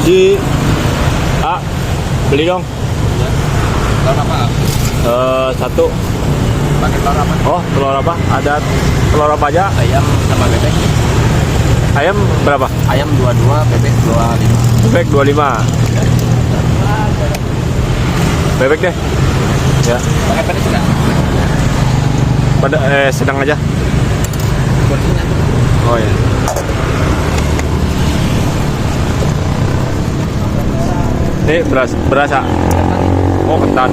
Ji, A, beli dong. Ya. Telur apa? Satu. Pakai telur apa? Oh, telur apa? Ada telur apa aja? Ayam sama bebek. Ayam berapa? Ayam 22, bebek 25. Bebek 25. Bebek deh. Ya. Pakai pedas enggak? Pada sedang aja. Porsinya. Oh ya. Ini berasa. Oh, ketan.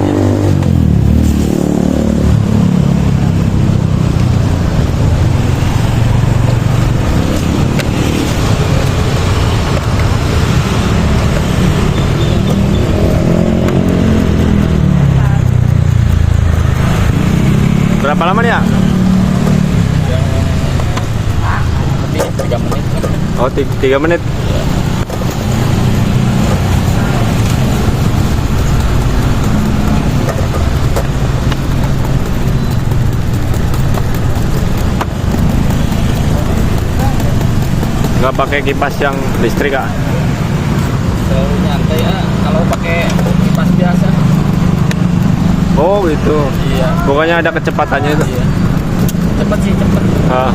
Berapa lama nih ya? Lebih 3 menit. Oh, 3 menit. Nggak pakai kipas yang listrik, Kak? Terlalu nyantai ya kalau pakai kipas biasa. Oh, gitu. Iya. Pokoknya ada kecepatannya itu. Iya. Cepet sih, cepet. Ah.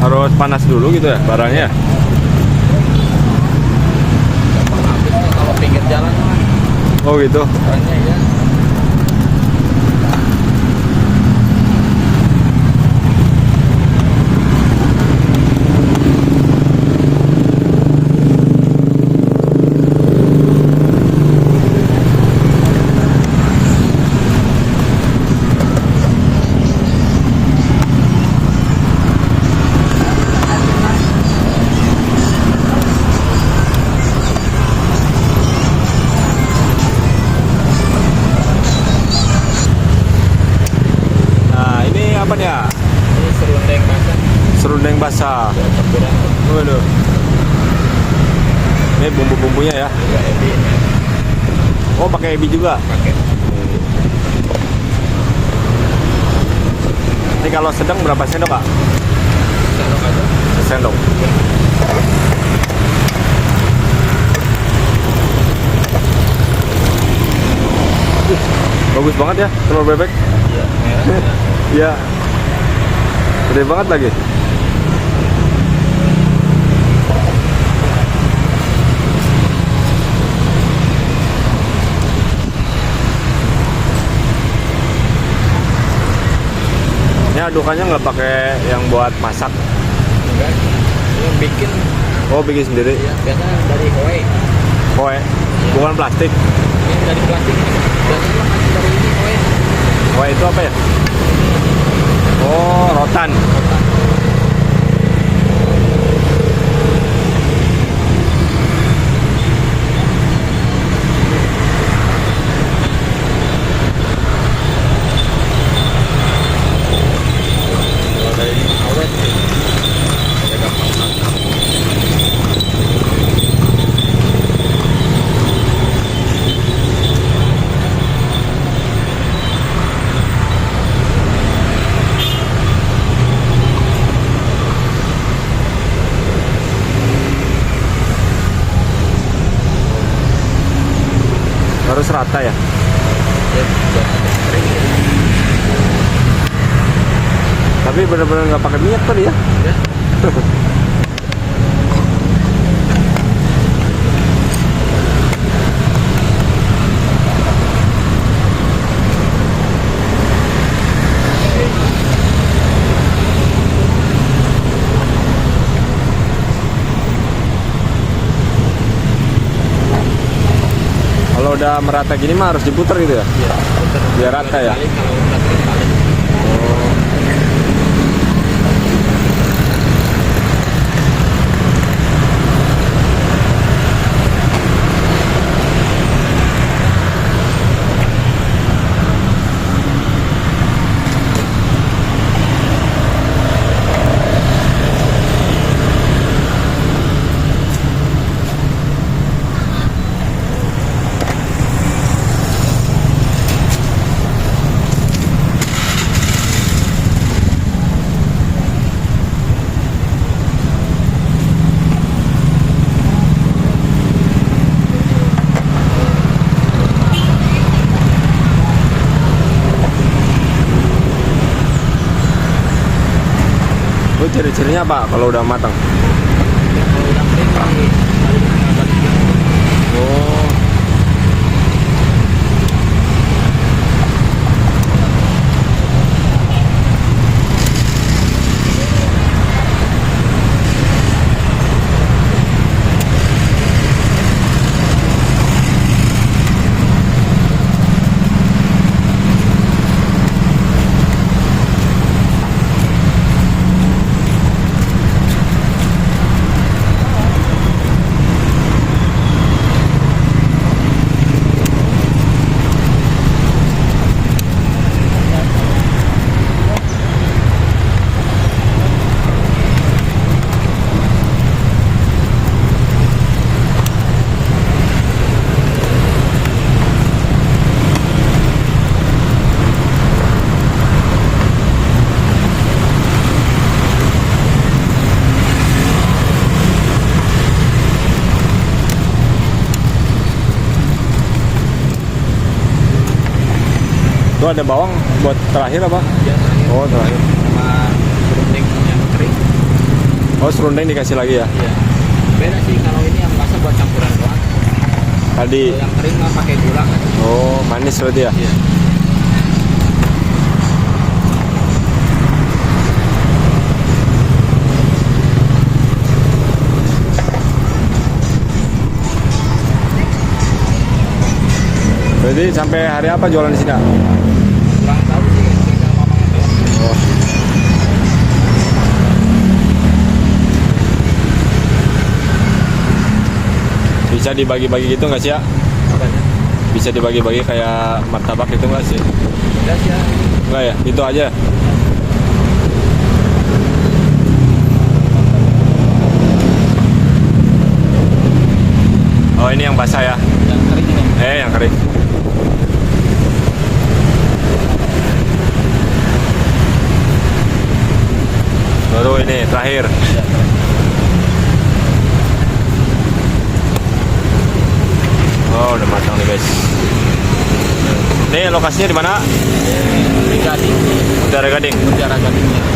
Harus panas dulu gitu ya barangnya. Gampang habis nih kalau pinggir jalan mah. Oh, gitu. Banyak ya. Nah, ini apa nih ya? Ini serundeng basah. Serundeng basah. Ya, campuran. Waduh. Ini bumbu-bumbunya ya. Ya, ebi ini Oh, pakai ebi juga. pakai. Ini kalau sedang berapa sendok, Kak? Sendok aja. Sendok. Bagus banget ya telur bebek. Iya, merah. Iya. Gede banget lagi. Ini adukannya nggak pakai yang buat masak. Enggak. Ini bikin Oh, bikin sendiri. ya biasanya dari Hawaii. Koe. Bukan plastik. Ini dari plastik. Biasanya masih dari ini Hawaii. Koe itu apa ya? Oh, rotan. Kalau dari ini awet sih. Ya gampang masak. Harus rata ya. Ya, biar agak kering ya. Tapi benar-benar nggak pakai minyak tadi ya. Ya. Kalau udah merata gini mah harus diputer gitu ya. Iya, puter. Biar rata ya? Kali kalau udah kering kali. Itu ciri-cirinya apa kalau udah matang? Kalau udah kering balik. Oh. Itu ada bawang buat terakhir apa? Ya, terakhir. Oh, terakhir. Sama serundeng yang kering. Oh, serundeng dikasih lagi ya? Iya. Beda sih kalau ini yang basah buat campuran doang. Tadi. Kalau yang kering mah pakai gula kan. Oh, manis berarti ya? Iya. Berarti sampai hari apa jualan di sini? Ah? Kurang tahu sih, tinggal ngomong aja. Oh. Bisa dibagi-bagi gitu nggak sih ya? Apanya? Bisa dibagi-bagi kayak martabak gitu nggak sih? Udah sih ya. Nggak ya? Itu aja. Oh, ini yang basah ya? Yang kering ini. Yang kering. Baru ini terakhir. Iya, kering. Oh, udah matang nih guys. Ini lokasinya di mana? Di Gading, Utara Gading. Mutiara Gadingnya.